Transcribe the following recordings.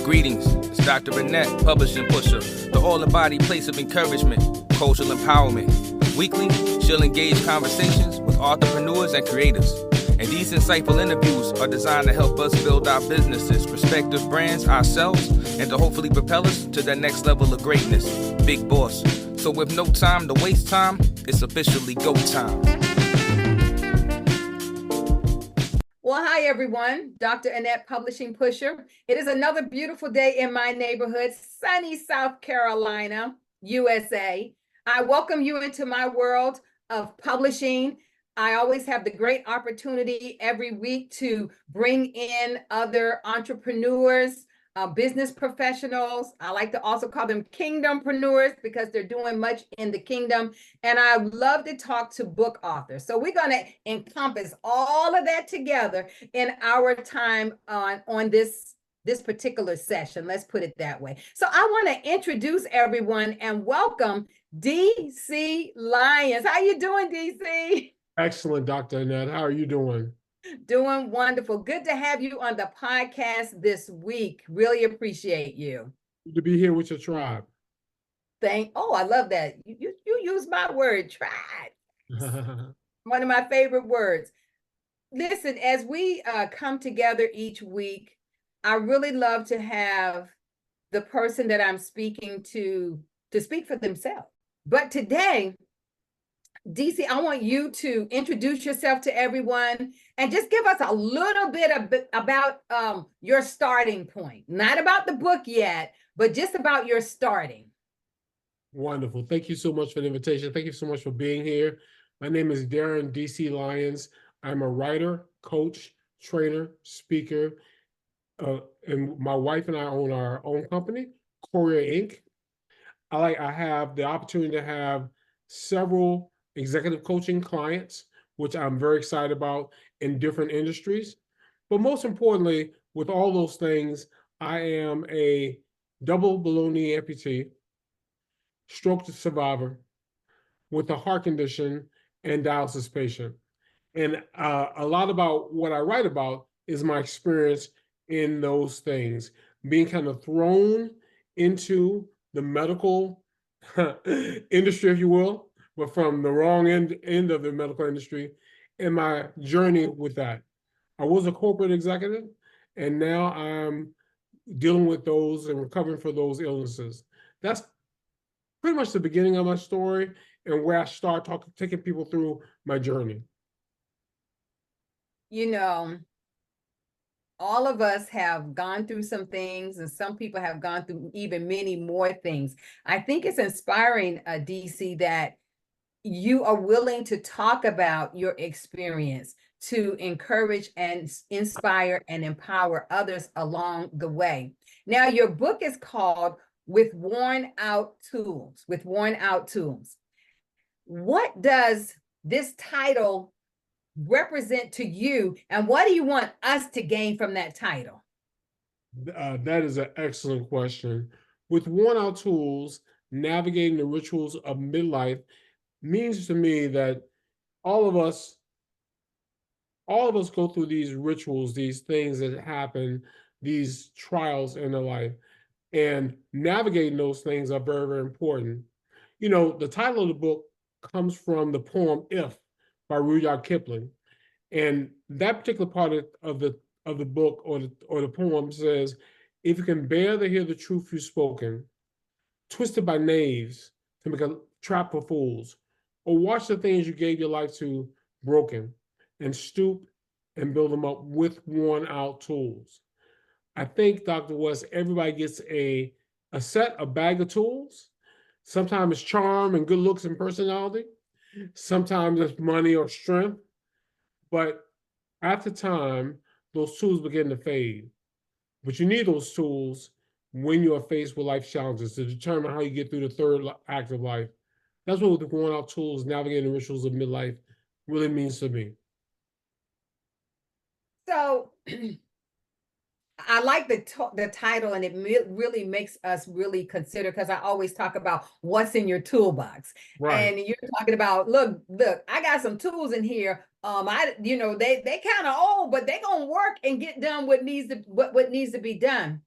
Greetings, it's Dr. Annette, publishing pusher, the all-in-body place of encouragement, cultural empowerment. Weekly, she'll engage conversations with entrepreneurs and creators. And these insightful interviews are designed to help us build our businesses, respective brands, ourselves, and to hopefully propel us to that next level of greatness. Big boss. So with no time to waste time, it's officially go time. Well, hi, everyone. Dr. Annette, publishing pusher. It is another beautiful day in my neighborhood, sunny South Carolina, USA. I welcome you into my world of publishing. I always have the great opportunity every week to bring in other entrepreneurs, business professionals. I like to also call them kingdompreneurs because they're doing much in the kingdom. And I love to talk to book authors. So we're going to encompass all of that together in our time on this particular session. Let's put it that way. So I want to introduce everyone and welcome DC Lyons. How you doing, DC? Excellent, Dr. Annette. How are you doing? Doing wonderful. Good to have you on the podcast this week. Really appreciate you. Good to be here with your tribe. I love that. You use my word, tribe. One of my favorite words. Listen, as we come together each week, I really love to have the person that I'm speaking to speak for themselves. But today, DC, I want you to introduce yourself to everyone and just give us a little bit about your starting point. Not about the book yet, but just about your starting. Wonderful. Thank you so much for the invitation. Thank you so much for being here. My name is Darren DC Lyons. I'm a writer, coach, trainer, speaker, and my wife and I own our own company, Courier Inc. I have the opportunity to have several executive coaching clients, which I'm very excited about in different industries. But most importantly, with all those things, I am a double below knee amputee, stroke survivor with a heart condition and dialysis patient. And a lot about what I write about is my experience in those things, being kind of thrown into the medical industry, if you will, but from the wrong end of the medical industry, and my journey with that. I was a corporate executive, and now I'm dealing with those and recovering for those illnesses. That's pretty much the beginning of my story and where I start taking people through my journey. You know, all of us have gone through some things, and some people have gone through even many more things. I think it's inspiring, DC, that you are willing to talk about your experience to encourage and inspire and empower others along the way. Now, your book is called With Worn Out Tools. With Worn Out Tools. What does this title represent to you, and what do you want us to gain from that title? That is an excellent question. With Worn Out Tools, navigating the rituals of midlife means to me that all of us go through these rituals, these things that happen, these trials in our life, and navigating those things are very, very important. You know, the title of the book comes from the poem "If" by Rudyard Kipling, and that particular part of the book or the poem says, "If you can bear to hear the truth you've spoken, twisted by knaves to make a trap for fools, or watch the things you gave your life to broken, and stoop and build them up with worn out tools." I think, Dr. West, everybody gets a bag of tools. Sometimes it's charm and good looks and personality. Sometimes it's money or strength. But after time, those tools begin to fade. But you need those tools when you are faced with life challenges to determine how you get through the third act of life. That's what the Worn Out Tools, Navigating the Rituals of Midlife, really means to me. So I like the title, and it really makes us really consider, because I always talk about what's in your toolbox. Right. And you're talking about, look, I got some tools in here. They kind of old, but they're gonna work and get done what needs to be done.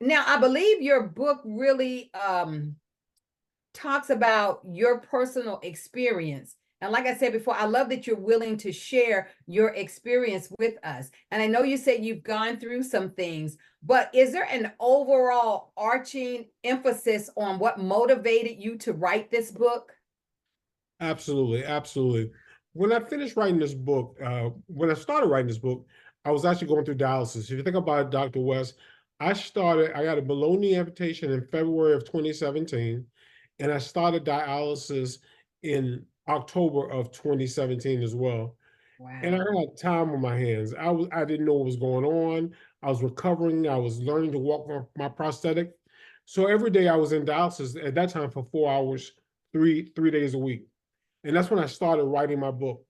Now, I believe your book really talks about your personal experience. And like I said before, I love that you're willing to share your experience with us. And I know you said you've gone through some things, but is there an overall arching emphasis on what motivated you to write this book? Absolutely, absolutely. When I finished writing this book, when I started writing this book, I was actually going through dialysis. If you think about it, Dr. West, I got a balloon amputation in February of 2017, and I started dialysis in October of 2017 as well. And I Wow. had time on my hands. I didn't know what was going on. I was recovering. I was learning to walk my prosthetic. So every day I was in dialysis at that time for 4 hours, three days a week. And that's when I started writing my book.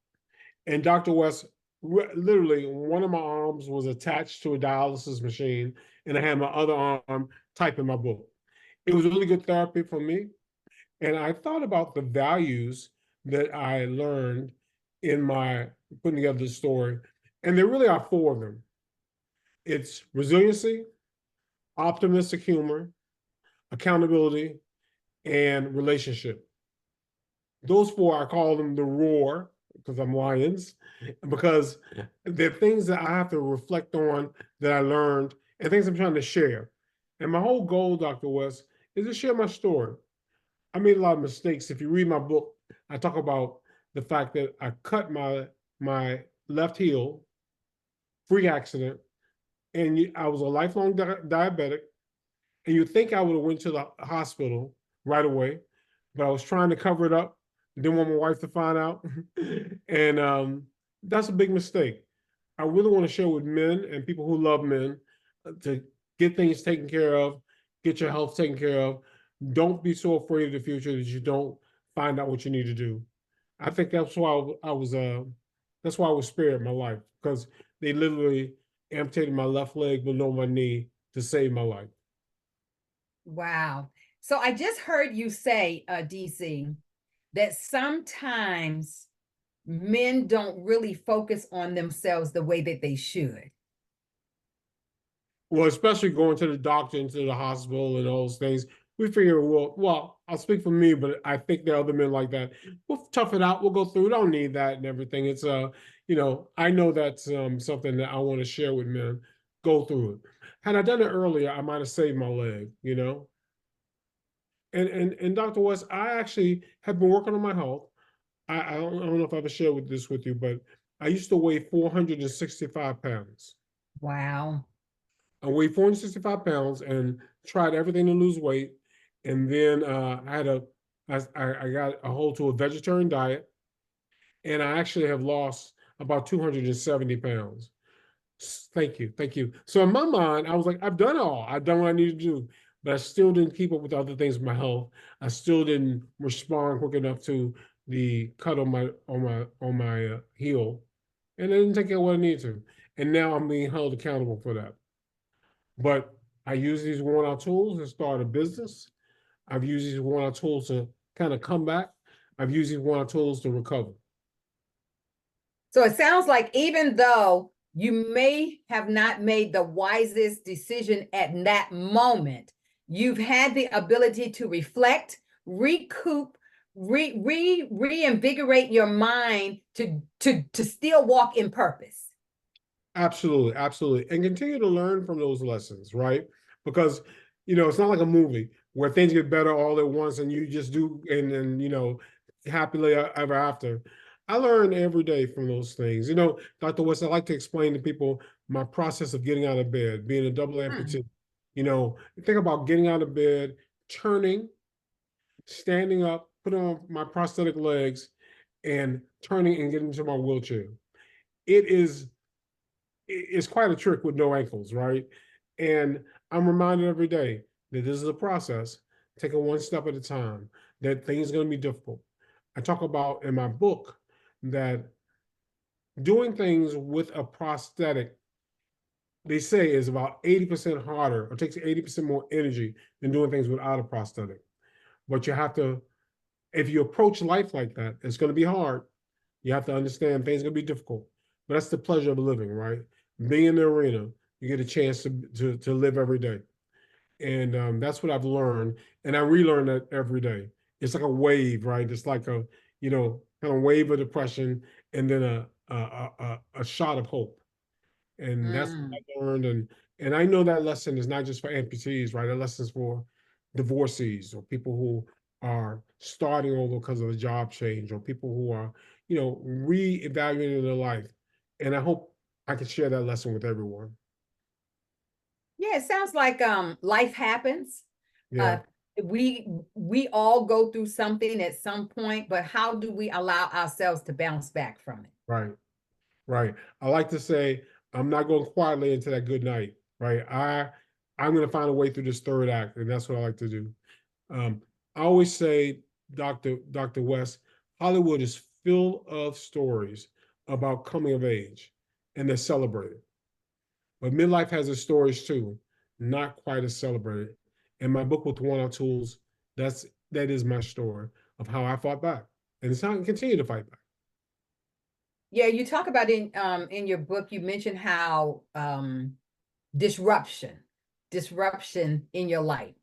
And Dr. West, literally, one of my arms was attached to a dialysis machine, and I had my other arm typing my book. It was really good therapy for me. And I thought about the values that I learned in my putting together the story. And there really are four of them. It's resiliency, optimistic humor, accountability, and relationship. Those four, I call them the roar because I'm Lions, because they're things that I have to reflect on that I learned and things I'm trying to share. And my whole goal, Dr. West, is to share my story. I made a lot of mistakes. If you read my book, I talk about the fact that I cut my left heel, free accident, and I was a lifelong diabetic. And you think I would have went to the hospital right away, but I was trying to cover it up. Didn't want my wife to find out, and that's a big mistake. I really want to share with men and people who love men to get things taken care of, get your health taken care of. Don't be so afraid of the future that you don't find out what you need to do. I think that's why I was that's why I was spared my life, because they literally amputated my left leg below my knee to save my life. Wow. So I just heard you say, DC, that sometimes men don't really focus on themselves the way that they should. Well, especially going to the doctor and to the hospital and all those things. We figure, well, I'll speak for me, but I think there are other men like that. We'll tough it out. We'll go through. We don't need that and everything. It's I know that's something that I want to share with men. Go through it. Had I done it earlier, I might have saved my leg. And Dr. West, I actually have been working on my health. I don't know if I ever shared this with you, but I used to weigh 465 pounds. Wow. I weighed 465 pounds and tried everything to lose weight. And then I got a hold to a vegetarian diet, and I actually have lost about 270 pounds. Thank you. Thank you. So in my mind, I was like, I've done it all. I've done what I need to do, but I still didn't keep up with other things with my health. I still didn't respond quick enough to the cut on my heel, and I didn't take care of what I needed to. And now I'm being held accountable for that. But I use these worn-out tools to start a business. I've used these worn-out tools to kind of come back. I've used these worn-out tools to recover. So it sounds like even though you may have not made the wisest decision at that moment, you've had the ability to reflect, recoup, reinvigorate your mind to still walk in purpose. Absolutely, absolutely. And continue to learn from those lessons, right? Because, it's not like a movie where things get better all at once and you just do, and then, happily ever after. I learn every day from those things. Dr. West, I like to explain to people my process of getting out of bed, being a double amputee. Think about getting out of bed, turning, standing up, putting on my prosthetic legs, and turning and getting into my wheelchair. It's quite a trick with no ankles, right? And I'm reminded every day that this is a process, taking one step at a time, that things are going to be difficult. I talk about in my book that doing things with a prosthetic, they say, is about 80% harder, or takes 80% more energy than doing things without a prosthetic. But you have to, if you approach life like that, it's going to be hard. You have to understand things are going to be difficult. But that's the pleasure of living, right? Being in the arena, you get a chance to live every day. And that's what I've learned. And I relearn that every day. It's like a wave, right? It's like a, kind of wave of depression and then a shot of hope. And that's what Mm. I learned. And I know that lesson is not just for amputees, right? That lesson is for divorcees or people who are starting over because of a job change, or people who are, reevaluating their life. And I hope I can share that lesson with everyone. Yeah, it sounds like life happens. Uh, Yeah, we all go through something at some point, but how do we allow ourselves to bounce back from it? right, right. I like to say I'm not going quietly into that good night, right? I'm going to find a way through this third act, and that's what I like to do. I always say, Dr. West, Hollywood is full of stories about coming of age, and they're celebrated. But midlife has its stories too, not quite as celebrated. And my book with the one-on tools, that is my story of how I fought back, and it's how I continue to fight back. Yeah, you talk about in your book, you mentioned how disruption, disruption in your life.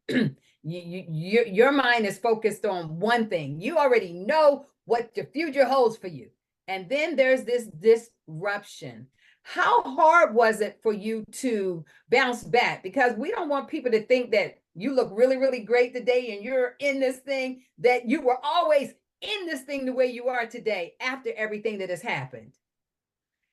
Your mind is focused on one thing. You already know what the future holds for you. And then there's this disruption. How hard was it for you to bounce back? Because we don't want people to think that you look really, really great today and you're in this thing, that you were always in this thing the way you are today after everything that has happened.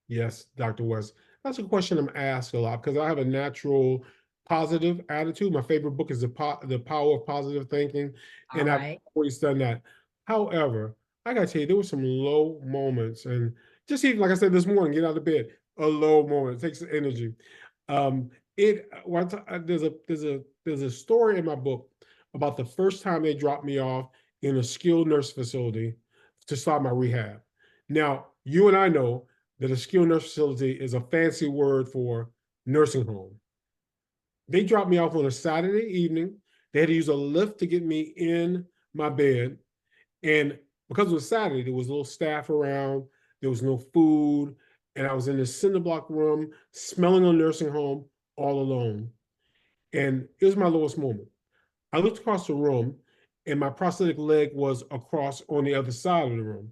Yes, Dr. West. That's a question I'm asked a lot because I have a natural positive attitude. My favorite book is The Power of Positive Thinking, All and I've right. always done that. However, I gotta tell you, there were some low moments, and just even like I said this morning, get out of bed, a low moment. It takes energy. Um, there's a story in my book about the first time they dropped me off in a skilled nurse facility to start my rehab. Now, you and I know that a skilled nurse facility is a fancy word for nursing home. They dropped me off on a Saturday evening. They had to use a lift to get me in my bed. And because it was Saturday, there was little staff around, there was no food, and I was in this cinder block room smelling a nursing home all alone. And it was my lowest moment. I looked across the room, and my prosthetic leg was across on the other side of the room.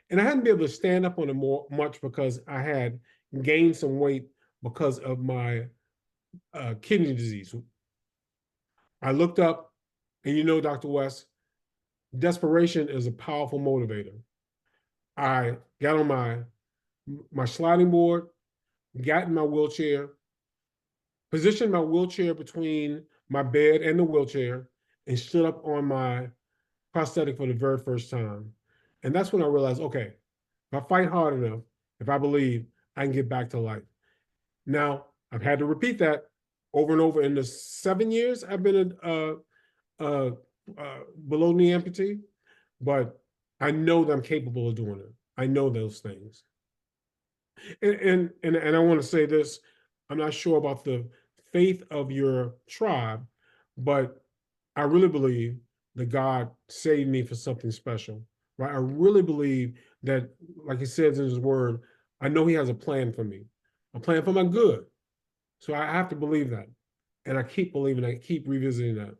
And I hadn't been able to stand up on it much because I had gained some weight because of my kidney disease. I looked up, and Dr. West, desperation is a powerful motivator. I got on my sliding board, got in my wheelchair, positioned my wheelchair between my bed and the wheelchair, and stood up on my prosthetic for the very first time. And that's when I realized, okay, if I fight hard enough, if I believe, I can get back to life. Now, I've had to repeat that over and over in the 7 years I've been below knee amputee, but I know that I'm capable of doing it. I know those things. And I want to say this, I'm not sure about the faith of your tribe, but I really believe that God saved me for something special, right? I really believe that, like he says in his word, I know he has a plan for me, a plan for my good. So I have to believe that. And I keep believing, I keep revisiting that.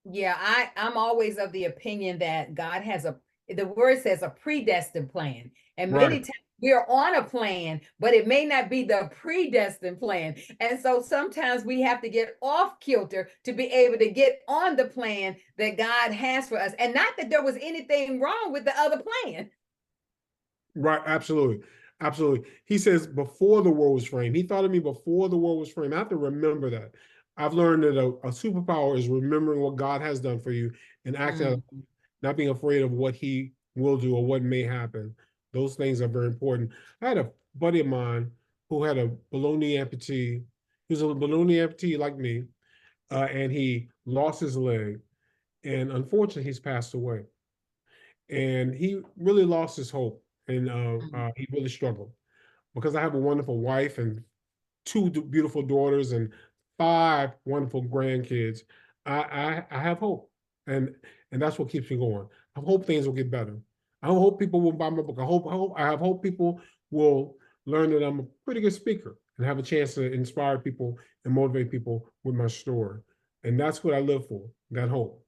Yeah, I'm always of the opinion that God has the word says a predestined plan. And many Right. times we're on a plan, but it may not be the predestined plan. And so sometimes we have to get off kilter to be able to get on the plan that God has for us. And not that there was anything wrong with the other plan. Right, absolutely. Absolutely. He says, before the world was framed, he thought of me before the world was framed. I have to remember that. I've learned that a superpower is remembering what God has done for you and acting out, not being afraid of what he will do or what may happen. Those things are very important. I had a buddy of mine who had a below knee amputee. He was a below knee amputee like me, and he lost his leg. And unfortunately, he's passed away. And he really lost his hope, and he really struggled because I have a wonderful wife and two beautiful daughters and five wonderful grandkids. I have hope, and that's what keeps me going. I hope things will get better. I hope people will buy my book. I have hope people will learn that I'm a pretty good speaker and have a chance to inspire people and motivate people with my story. And that's what I live for, that hope.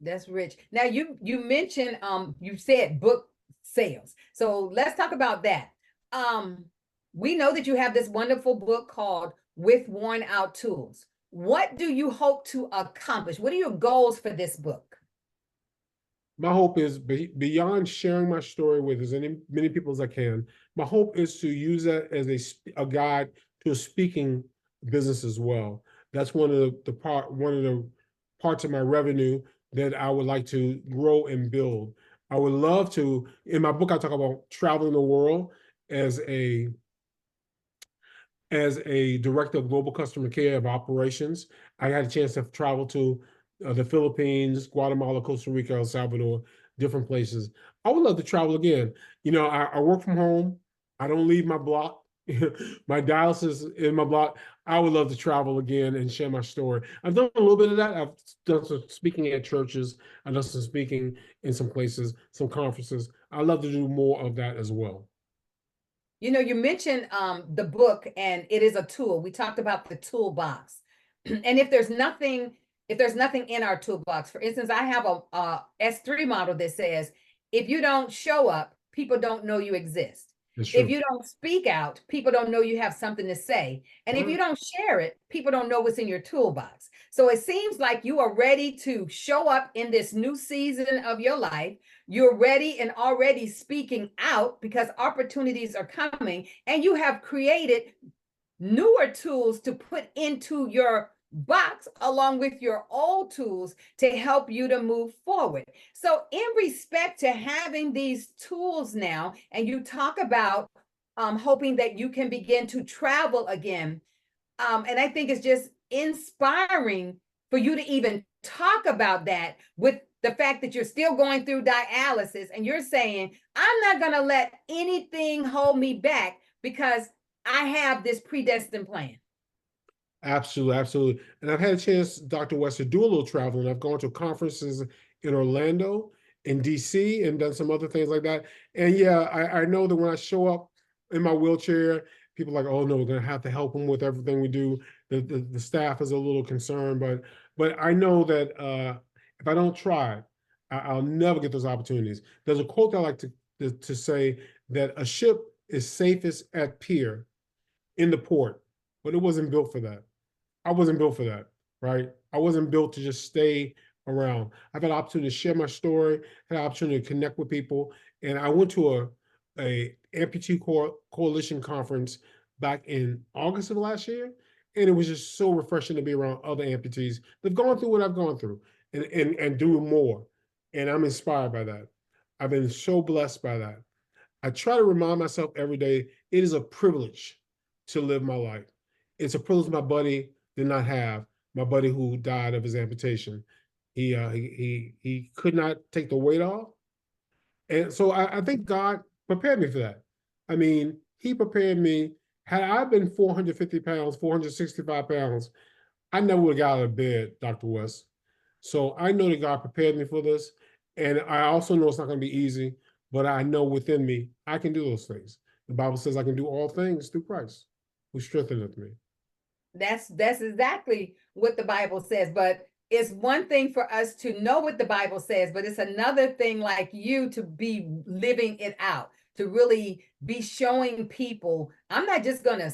That's rich. Now you mentioned you said book sales. So let's talk about that. Um we know that you have this wonderful book called With Worn Out Tools. What do you hope to accomplish? What are your goals for this book? My hope is beyond sharing my story with as many people as I can. My hope is to use that as a guide to a speaking business as well. That's one of the parts of my revenue that I would like to grow and build. I would love to. In my book, I talk about traveling the world as a director of global customer care of operations. I had a chance to travel to the Philippines, Guatemala, Costa Rica, El Salvador, different places. I would love to travel again. You know, I work from home. I don't leave my block. My dialysis in my block. I would love to travel again and share my story. I've done a little bit of that. I've done some speaking at churches. I've done some speaking in some places, some conferences. I'd love to do more of that as well. You know, you mentioned the book, and it is a tool. We talked about the toolbox. And if there's nothing in our toolbox, for instance, I have a S3 model that says, if you don't show up, people don't know you exist. If you don't speak out, people don't know you have something to say. And if you don't share it, people don't know what's in your toolbox. So it seems like you are ready to show up in this new season of your life. You're ready and already speaking out because opportunities are coming, and you have created newer tools to put into your box along with your old tools to help you to move forward. So in respect to having these tools now, and you talk about hoping that you can begin to travel again, and I think it's just inspiring for you to even talk about that, with the fact that you're still going through dialysis and you're saying, I'm not going to let anything hold me back because I have this predestined plan. Absolutely, absolutely. And I've had a chance, Dr. West, to do a little traveling. I've gone to conferences in Orlando, in DC, and done some other things like that. And yeah, I know that when I show up in my wheelchair, people are like, oh no, we're gonna have to help them with everything we do. The staff is a little concerned, but I know that if I don't try, I'll never get those opportunities. There's a quote I like to say that a ship is safest at pier in the port, but it wasn't built for that. I wasn't built for that, right? I wasn't built to just stay around. I've had the opportunity to share my story, had the opportunity to connect with people. And I went to a amputee coalition conference back in August of last year. And it was just so refreshing to be around other amputees that've gone through what I've gone through and doing more. And I'm inspired by that. I've been so blessed by that. I try to remind myself every day, it is a privilege to live my life. It's a privilege my buddy did not have, my buddy who died of his amputation. He could not take the weight off. And so I think God prepared me for that. I mean, he prepared me. Had I been 450 pounds, 465 pounds, I never would have got out of bed, Dr. West. So I know that God prepared me for this. And I also know it's not going to be easy, but I know within me, I can do those things. The Bible says I can do all things through Christ, who strengtheneth me. That's exactly what the Bible says. But it's one thing for us to know what the Bible says, but it's another thing, like you, to be living it out, to really be showing people, I'm not just going to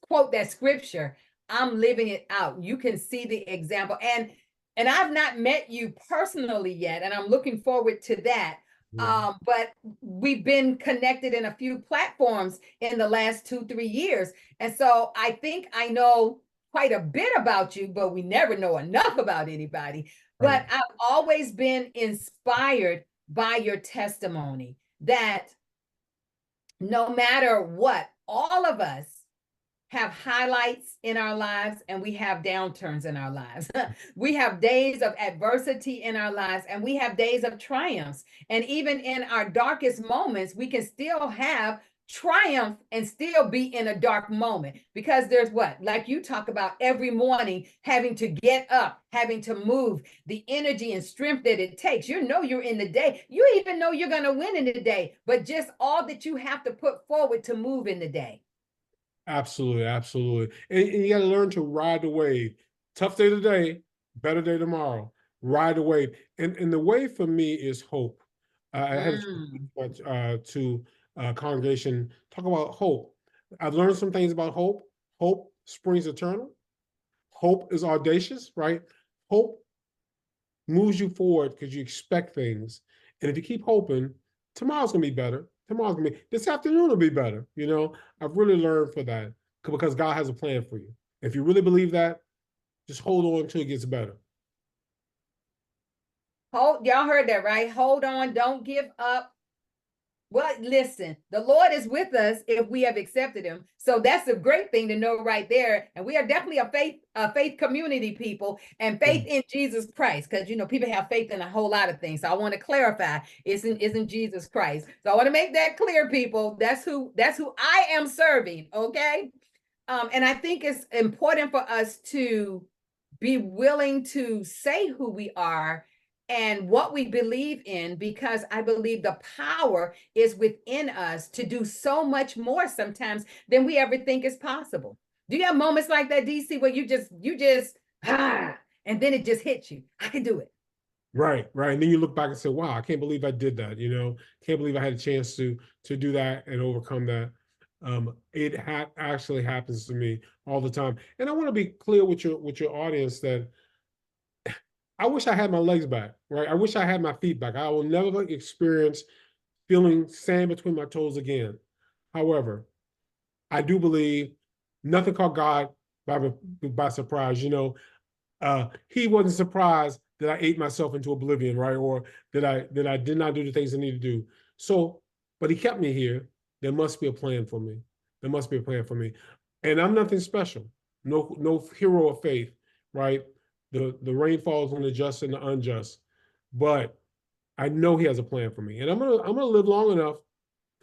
quote that scripture, I'm living it out. You can see the example. And I've not met you personally yet, and I'm looking forward to that. But we've been connected in a few platforms in the last 2-3 years. And so I think I know quite a bit about you, but we never know enough about anybody. But I've always been inspired by your testimony that no matter what, all of us have highlights in our lives and we have downturns in our lives. We have days of adversity in our lives and we have days of triumphs. And even in our darkest moments, we can still have triumph and still be in a dark moment, because there's what, like you talk about every morning, having to get up, having to move, the energy and strength that it takes. You know, you're in the day, you even know you're going to win in the day, but just all that you have to put forward to move in the day. Absolutely, absolutely. And you got to learn to ride the wave. Tough day today, better day tomorrow. Ride the wave. And the wave for me is hope. I had Mm. to congregation talk about hope. I've learned some things about hope. Hope springs eternal. Hope is audacious, right? Hope moves you forward because you expect things. And if you keep hoping, tomorrow's gonna be better. Tomorrow's gonna be, this afternoon will be better. You know, I've really learned for that because God has a plan for you. If you really believe that, just hold on until it gets better. Y'all heard that, right? Hold on, don't give up. Well, listen, the Lord is with us if we have accepted him. So that's a great thing to know right there. And we are definitely a faith community, people, and faith in Jesus Christ. Because people have faith in a whole lot of things. So I want to clarify, isn't Jesus Christ. So I want to make that clear, people. That's who I am serving. Okay. And I think it's important for us to be willing to say who we are and what we believe in, because I believe the power is within us to do so much more sometimes than we ever think is possible. Do you have moments like that, DC, where you just and then it just hits you? I can do it. Right, right. And then you look back and say, wow, I can't believe I did that. Can't believe I had a chance to do that and overcome that. It actually happens to me all the time. And I want to be clear with your audience that I wish I had my legs back, right? I wish I had my feet back. I will never experience feeling sand between my toes again. However, I do believe nothing caught God by surprise. He wasn't surprised that I ate myself into oblivion, right? Or that I did not do the things I need to do. So, but he kept me here. There must be a plan for me. There must be a plan for me. And I'm nothing special. No hero of faith, right? The rain falls on the just and the unjust. But I know he has a plan for me. And I'm gonna live long enough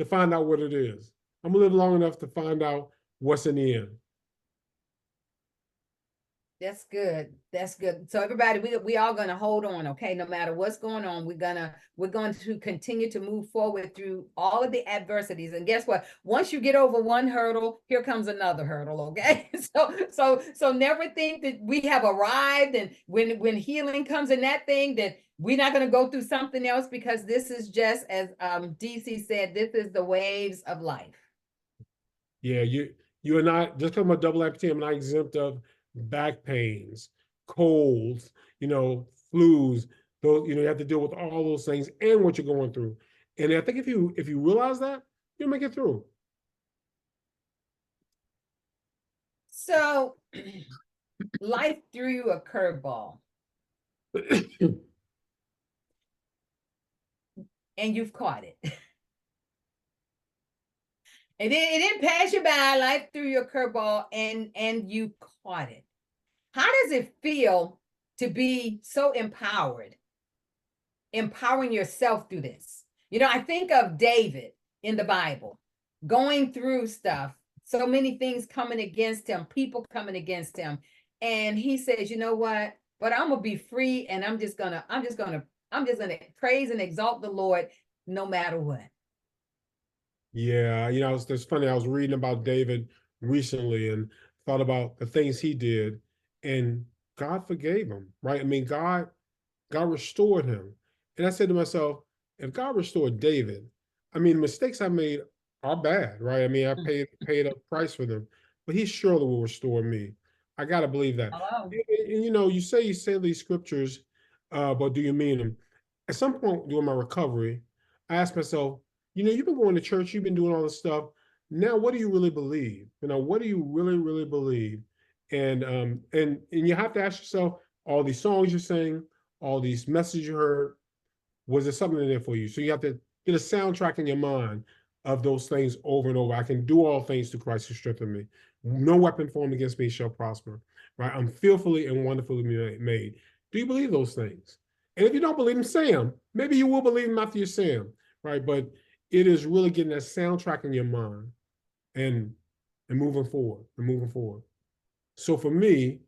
to find out what it is. I'm gonna live long enough to find out what's in the end. That's good. That's good. So everybody, we all gonna hold on, okay? No matter what's going on, we're going to continue to move forward through all of the adversities. And guess what? Once you get over one hurdle, here comes another hurdle, okay? So never think that we have arrived, and when healing comes in that thing, that we're not gonna go through something else, because this is just, as DC said, this is the waves of life. Yeah, you are not, just because I'm a double amputee, I'm not exempt of back pains, colds, flus. Those, you have to deal with all those things and what you're going through. And I think if you realize that, you'll make it through. So life threw you a curveball. And you've caught it. And then it didn't pass you by. Life threw you a curveball and you caught it. How does it feel to be so empowered, empowering yourself through this? I think of David in the Bible going through stuff, so many things coming against him, people coming against him. And he says, you know what? But I'm gonna be free, and I'm just gonna praise and exalt the Lord no matter what. Yeah, it's funny. I was reading about David recently and thought about the things he did, and God forgave him, right? I mean, God restored him. And I said to myself, if God restored David, I mean, the mistakes I made are bad, right? I mean, I paid a price for them, but he surely will restore me. I got to believe that. Hello. And, you say these scriptures, but do you mean them? At some point during my recovery, I asked myself, you've been going to church, you've been doing all this stuff. Now, what do you really believe? What do you really, really believe? And you have to ask yourself, all these songs you sing, all these messages you heard, was there something in there for you? So you have to get a soundtrack in your mind of those things over and over. I can do all things through Christ who strengthens me. No weapon formed against me shall prosper. Right? I'm fearfully and wonderfully made. Do you believe those things? And if you don't believe them, say them. Maybe you will believe them after you say them. Right? But it is really getting that soundtrack in your mind and moving forward and moving forward. So for me,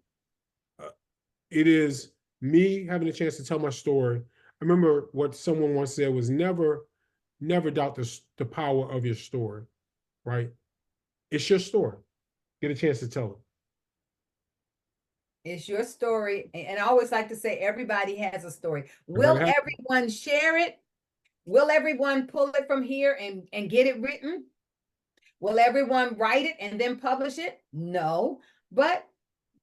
it is me having a chance to tell my story. I remember what someone once said was never doubt the power of your story, right? It's your story. Get a chance to tell it. It's your story. And I always like to say everybody has a story. Will Everybody has- everyone share it? Will everyone pull it from here and get it written? Will everyone write it and then publish it? No. But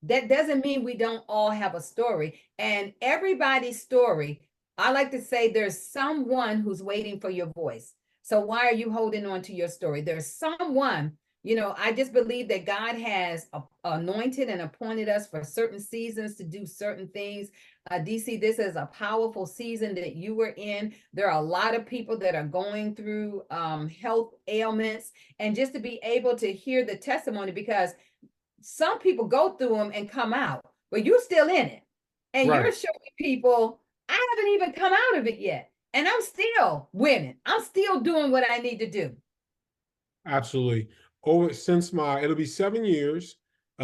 that doesn't mean we don't all have a story. And everybody's story, I like to say there's someone who's waiting for your voice. So why are you holding on to your story? There's someone, I just believe that God has anointed and appointed us for certain seasons to do certain things. DC, this is a powerful season that you were in. There are a lot of people that are going through health ailments, and just to be able to hear the testimony, because some people go through them and come out, but you're still in it. And Right. you're showing people, I haven't even come out of it yet. And I'm still winning. I'm still doing what I need to do. Absolutely. It'll be 7 years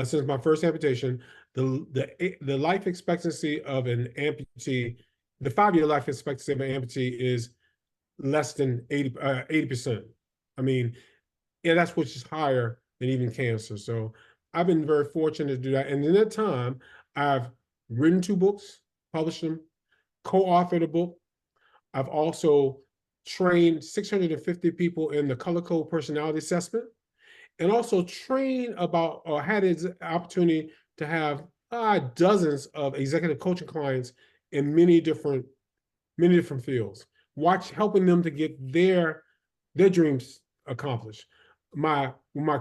since my first amputation. The life expectancy of an amputee, the 5-year life expectancy of an amputee is less than 80%. I mean, yeah, that's which is higher than even cancer. So I've been very fortunate to do that. And in that time, I've written 2 books, published them, co-authored a book. I've also trained 650 people in the color code personality assessment, and also trained had the opportunity to have dozens of executive coaching clients in many different fields, helping them to get their dreams accomplished. My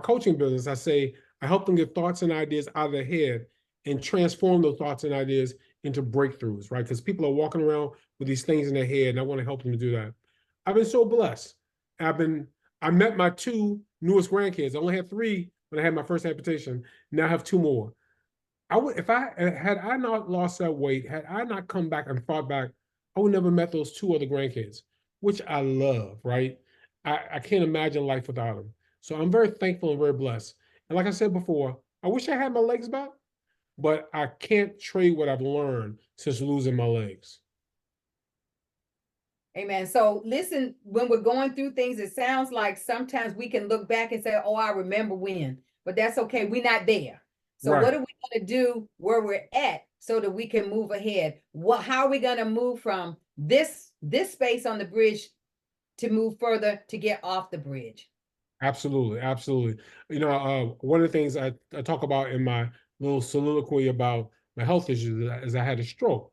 coaching business, I help them get thoughts and ideas out of their head and transform those thoughts and ideas into breakthroughs, right? Because people are walking around with these things in their head, and I want to help them to do that. I've been so blessed. I met my 2 newest grandkids. I only had 3 when I had my first amputation. Now I have 2 more. Had I not lost that weight, had I not come back and fought back, I would never met those 2 other grandkids, which I love, right? I can't imagine life without them. So I'm very thankful and very blessed. And like I said before, I wish I had my legs back, but I can't trade what I've learned since losing my legs. Amen. So listen, when we're going through things, it sounds like sometimes we can look back and say, oh, I remember when, but that's okay. We're not there. So Right. what are we going to do where we're at so that we can move ahead? How are we going to move from this space on the bridge to move further to get off the bridge? Absolutely, absolutely. One of the things I talk about in my little soliloquy about my health issues is I had a stroke.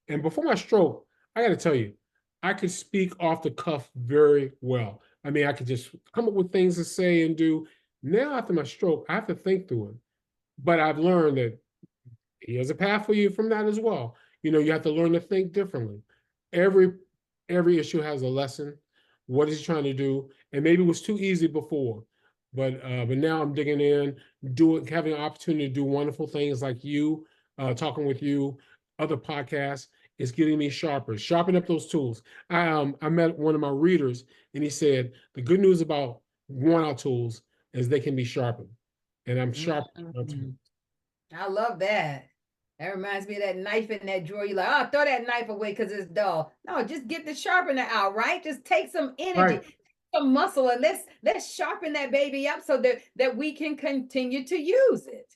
And before my stroke, I got to tell you, I could speak off the cuff very well. I mean, I could just come up with things to say and do. Now, after my stroke, I have to think through it. But I've learned that he has a path for you from that as well. You have to learn to think differently. Every issue has a lesson. What is he trying to do? And maybe it was too easy before, but now I'm digging in, having an opportunity to do wonderful things like you, talking with you, other podcasts. It's getting me sharpen up those tools. I met one of my readers, and he said the good news about worn-out tools is they can be sharpened, and I'm sharpening my tools. I love that. That reminds me of that knife in that drawer. You're like, oh, throw that knife away because it's dull. No, just get the sharpener out, right? Just take some energy, Right. some muscle, and let's sharpen that baby up so that we can continue to use it.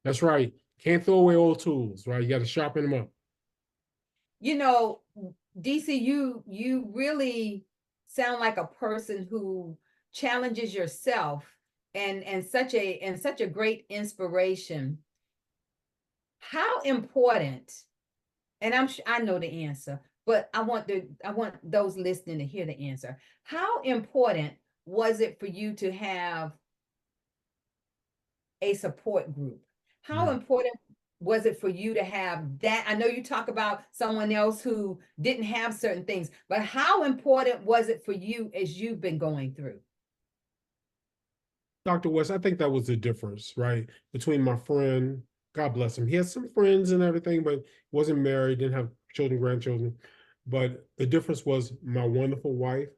That's right. Can't throw away old tools, right? You got to sharpen them up. DC, you really sound like a person who challenges yourself and such a great inspiration. How important, and I know the answer, but I want those listening to hear the answer. How important was it for you to have a support group? How important was it for you to have that? I know you talk about someone else who didn't have certain things, but how important was it for you as you've been going through? Dr. West, I think that was the difference, right? Between my friend, God bless him. He had some friends and everything, but wasn't married, didn't have children, grandchildren. But the difference was my wonderful wife.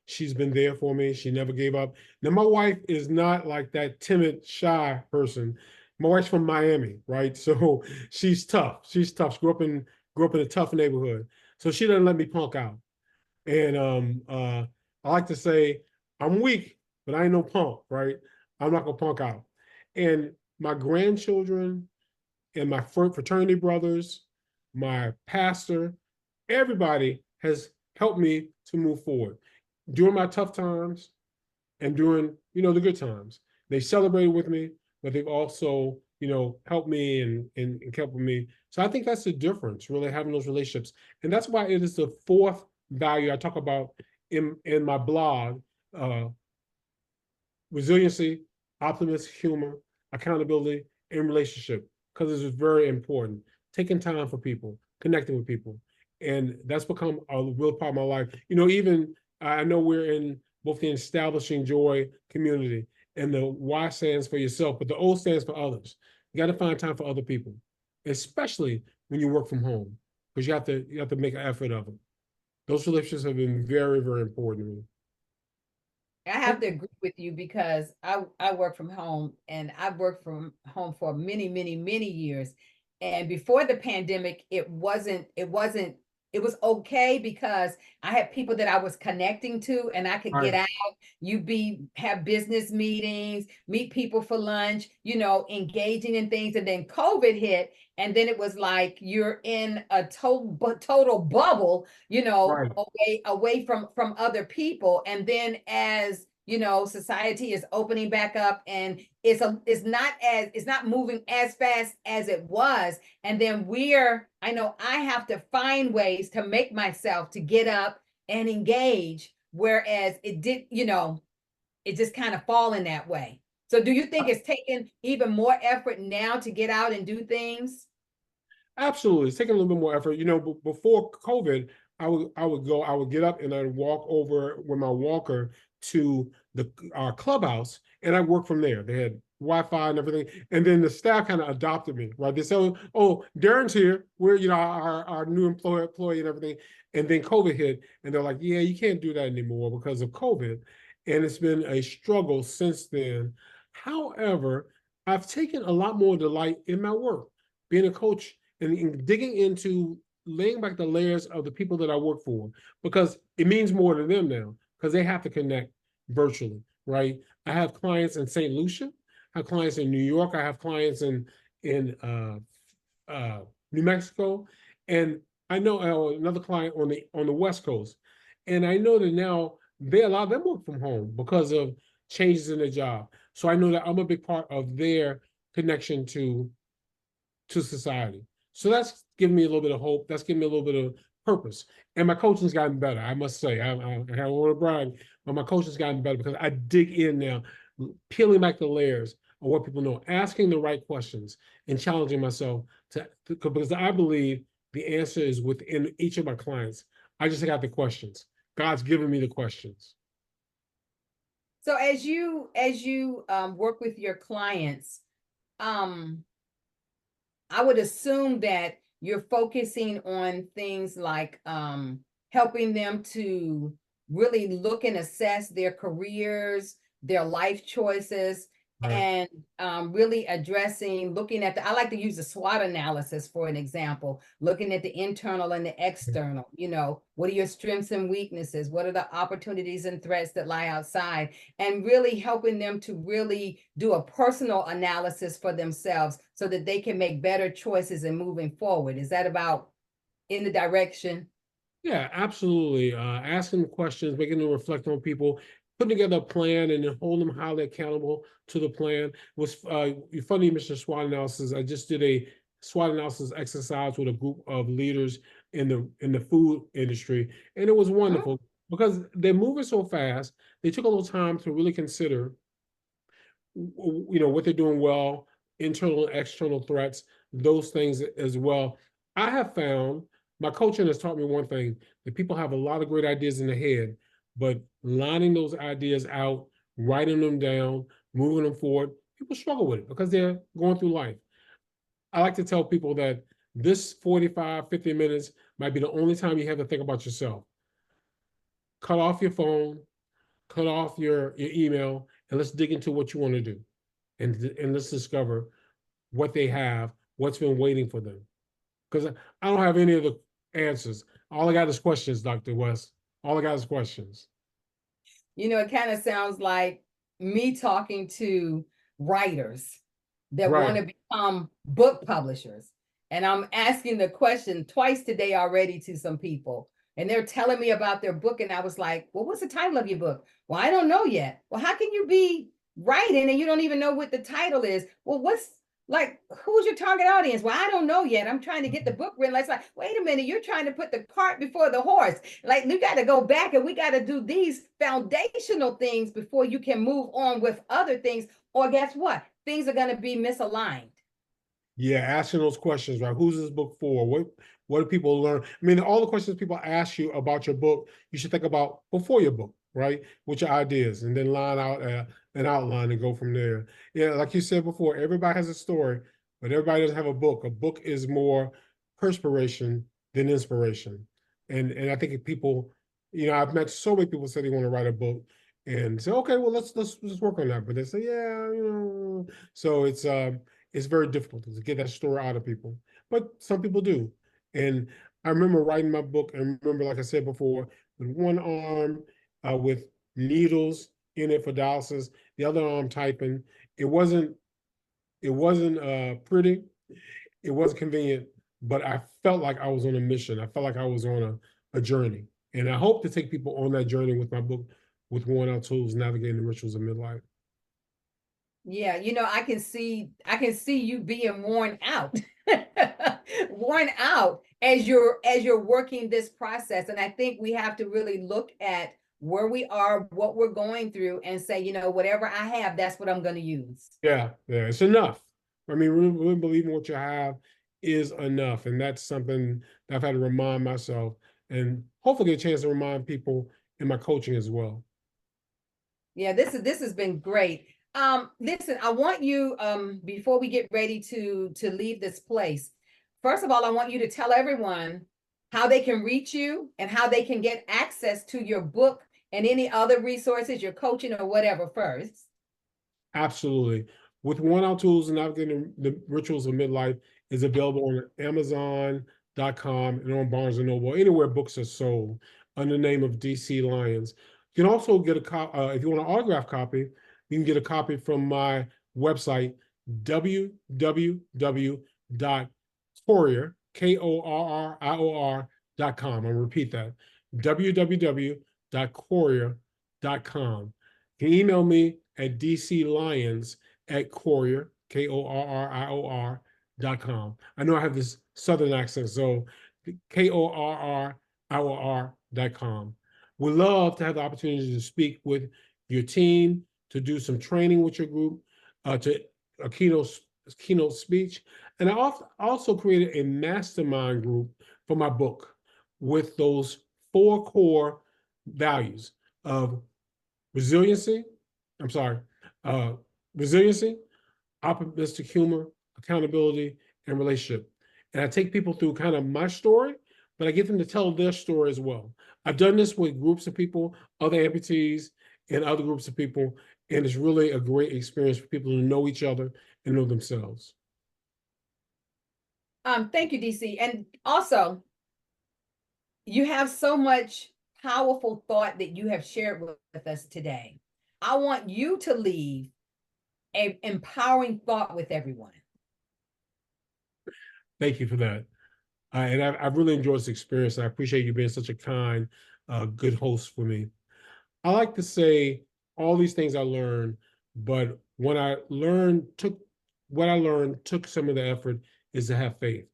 She's been there for me. She never gave up. Now, my wife is not like that timid, shy person. My wife's from Miami, right? So she's tough. She's tough. She grew up in a tough neighborhood. So she doesn't let me punk out. And I like to say, I'm weak, but I ain't no punk, right? I'm not gonna punk out. And my grandchildren, and my fraternity brothers, my pastor, everybody has helped me to move forward during my tough times and during, the good times. They celebrated with me, but they've also, helped me and kept with me. So I think that's the difference, really having those relationships. And that's why it is the fourth value I talk about in my blog, uh, resiliency, optimism, humor, accountability, and relationship, because it's very important. Taking time for people, connecting with people. And that's become a real part of my life. Even I know we're in both the establishing joy community, and the Y stands for yourself, but the O stands for others. You got to find time for other people, especially when you work from home, because you have to make an effort of it. Those relationships have been very, very important to me. I have to agree with you because I work from home, and I've worked from home for many, many, many years. And before the pandemic, it was okay because I had people that I was connecting to, and I could get out, have business meetings, meet people for lunch, engaging in things. And then COVID hit, and then it was like you're in a total bubble, Right. away from other people. And then as society is opening back up, and it's not moving as fast as it was. And then I know I have to find ways to make myself to get up and engage, whereas it did, it just kind of fall in that way. So do you think it's taking even more effort now to get out and do things? Absolutely, it's taking a little bit more effort. Before COVID, I would get up and I'd walk over with my walker to the clubhouse, and I work from there. They had Wi-Fi and everything, and then the staff kind of adopted me, right? They said, "Oh, Darren's here. We're our new employee and everything." And then COVID hit, and they're like, "Yeah, you can't do that anymore because of COVID," and it's been a struggle since then. However, I've taken a lot more delight in my work, being a coach and digging into laying back the layers of the people that I work for, because it means more to them now because they have to connect virtually, right? I have clients in St. Lucia, I have clients in New York, I have clients in New Mexico, and I know another client on the West Coast, and I know that now a lot of them work from home because of changes in their job. So I know that I'm a big part of their connection to society. So that's given me a little bit of hope. That's given me a little bit of purpose. And my coaching's gotten better, I must say. I don't want to brag, but my coaching's gotten better because I dig in now, peeling back the layers of what people know, asking the right questions, and challenging myself because I believe the answer is within each of my clients. I just got the questions. God's given me the questions. So as you work with your clients, I would assume that you're focusing on things like helping them to really look and assess their careers, their life choices, Right. and really looking at I like to use the SWOT analysis for an example, looking at the internal and the external. What are your strengths and weaknesses? What are the opportunities and threats that lie outside? And really helping them to really do a personal analysis for themselves so that they can make better choices in moving forward. Is that about in the direction? Yeah, absolutely. Asking questions, making them reflect on people, putting together a plan, and then hold them highly accountable to the plan. It was funny, Mr. SWOT analysis. I just did a SWOT analysis exercise with a group of leaders in the food industry, and it was wonderful because they're moving so fast. They took a little time to really consider, what they're doing well, internal and external threats, those things as well. I have found my coaching has taught me one thing, that people have a lot of great ideas in their head, but lining those ideas out, writing them down, moving them forward, people struggle with it because they're going through life. I like to tell people that this 45, 50 minutes might be the only time you have to think about yourself. Cut off your phone, cut off your email, and let's dig into what you want to do. And let's discover what they have, what's been waiting for them. Because I don't have any of the answers. All I got is questions, Dr. West. All I got is questions. It kind of sounds like me talking to writers. that want to become book publishers. And I'm asking the question twice today already to some people. And they're telling me about their book. And I was like, well, what's the title of your book? Well, I don't know yet. Well, how can you be writing and you don't even know what the title is? Well, who's your target audience? Well, I don't know yet. I'm trying to get the book written. It's like, wait a minute, you're trying to put the cart before the horse. Like, we got to go back and we got to do these foundational things before you can move on with other things. Or guess what? Things are going to be misaligned. Yeah, asking those questions, right? Who's this book for? What do people learn? I mean, all the questions people ask you about your book, you should think about before your book, right? With your ideas, and then line out an outline and go from there. Yeah, like you said before, everybody has a story, but everybody doesn't have a book. A book is more perspiration than inspiration. And I think people, I've met so many people say they want to write a book and say, okay, well, let's work on that. But they say, yeah, so it's very difficult to get that story out of people, but some people do. And I remember writing my book, and remember, like I said before, with one arm with needles in it for dialysis, the other arm typing. It wasn't pretty, it wasn't convenient, but I felt like I was on a mission. I felt like I was on a journey. And I hope to take people on that journey with my book, with Worn Out Tools, Navigating the Rituals of Midlife. Yeah, I can see you being worn out, worn out as you're working this process. And I think we have to really look at where we are, what we're going through, and say, whatever I have, that's what I'm going to use. Yeah, it's enough. I mean, really believing what you have is enough. And that's something that I've had to remind myself, and hopefully get a chance to remind people in my coaching as well. Yeah, this has been great. Listen, I want you, before we get ready to leave this place, first of all, I want you to tell everyone how they can reach you and how they can get access to your book and any other resources, your coaching or whatever first. Absolutely. With Worn Out Tools and Navigating the Rituals of Midlife is available on Amazon.com and on Barnes & Noble, anywhere books are sold, under the name of DC Lyons. You can also get if you want an autographed copy, you can get a copy from my website, www.Korrior.com. I'll repeat that, www.Korrior.com. You can email me at dclyons@Korrior, Korrior.com. I know I have this Southern accent, so Korrior.com. We'd love to have the opportunity to speak with your team, to do some training with your group, to a keynote speech. And I also created a mastermind group for my book with those 4 core values of resiliency, optimistic humor, accountability, and relationship. And I take people through kind of my story, but I get them to tell their story as well. I've done this with groups of people, other amputees, and other groups of people, and it's really a great experience for people to know each other and know themselves. Thank you, DC. And also, you have so much powerful thought that you have shared with us today. I want you to leave an empowering thought with everyone. Thank you for that. And I've really enjoyed this experience. I appreciate you being such a kind, good host for me. I like to say all these things I learned, but when I took some of the effort is to have faith.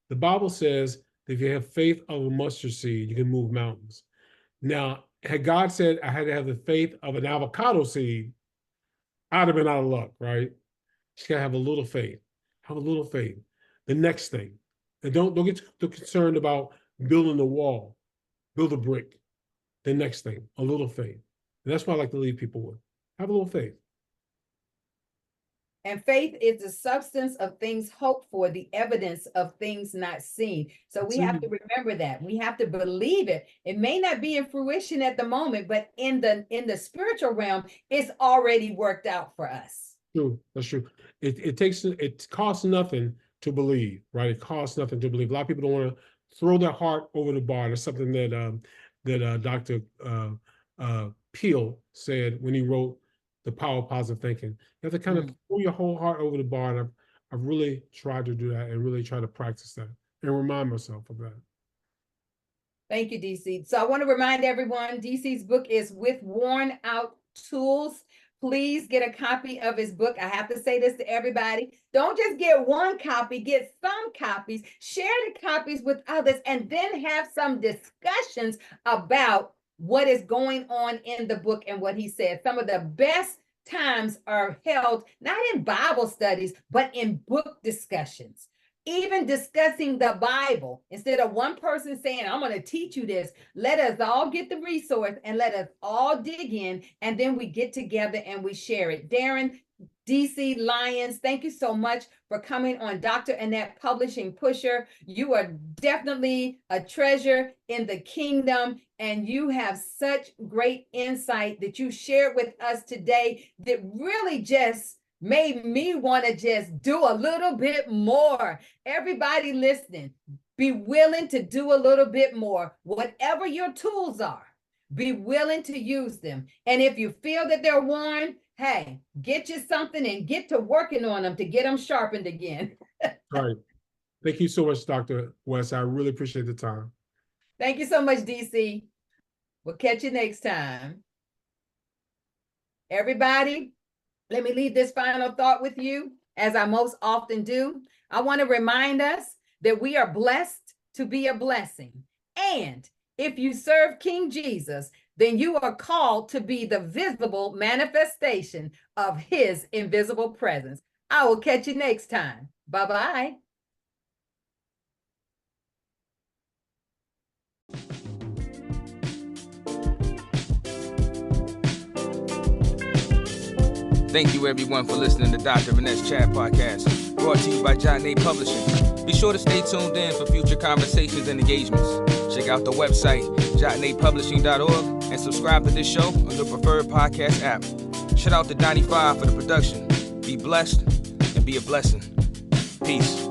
The Bible says that if you have faith of a mustard seed, you can move mountains. Now, had God said I had to have the faith of an avocado seed, I'd have been out of luck, right? You gotta have a little faith. Have a little faith. The next thing. And don't get too concerned about building a wall. Build a brick. The next thing, a little faith. And that's what I like to leave people with. Have a little faith. And faith is the substance of things hoped for, the evidence of things not seen. So we have to remember that. We have to believe it. It may not be in fruition at the moment, but in the spiritual realm, it's already worked out for us. True. That's true. It costs nothing to believe, right? It costs nothing to believe. A lot of people don't want to throw their heart over the bar. That's something that Dr. Peel said when he wrote the power of positive thinking. You have to kind of pour your whole heart over the bar. And I've really tried to do that and really try to practice that and remind myself of that. Thank you, DC. So I want to remind everyone, DC's book is With Worn Out Tools. Please get a copy of his book. I have to say this to everybody. Don't just get one copy, get some copies, share the copies with others, and then have some discussions about what is going on in the book and what he said. Some of the best times are held not in Bible studies, but in book discussions. Even discussing the Bible, instead of one person saying, I'm going to teach you this, let us all get the resource and let us all dig in, and then we get together and we share it. Darren, DC Lyons, thank you so much for coming on Dr. Annette Publishing Pusher. You are definitely a treasure in the kingdom, and you have such great insight that you shared with us today that really just made me want to just do a little bit more. Everybody listening, be willing to do a little bit more. Whatever your tools are, be willing to use them. And if you feel that they're worn, hey, get you something and get to working on them to get them sharpened again. Right. Thank you so much, Dr. West. I really appreciate the time. Thank you so much, DC. We'll catch you next time. Everybody, let me leave this final thought with you, as I most often do. I want to remind us that we are blessed to be a blessing. And if you serve King Jesus, then you are called to be the visible manifestation of his invisible presence. I will catch you next time. Bye-bye. Thank you, everyone, for listening to Dr. Annette's Chat Podcast, brought to you by Annette Publishing. Be sure to stay tuned in for future conversations and engagements. Check out the website, jotnatepublishing.org, and subscribe to this show on your preferred podcast app. Shout out to 95 for the production. Be blessed and be a blessing. Peace.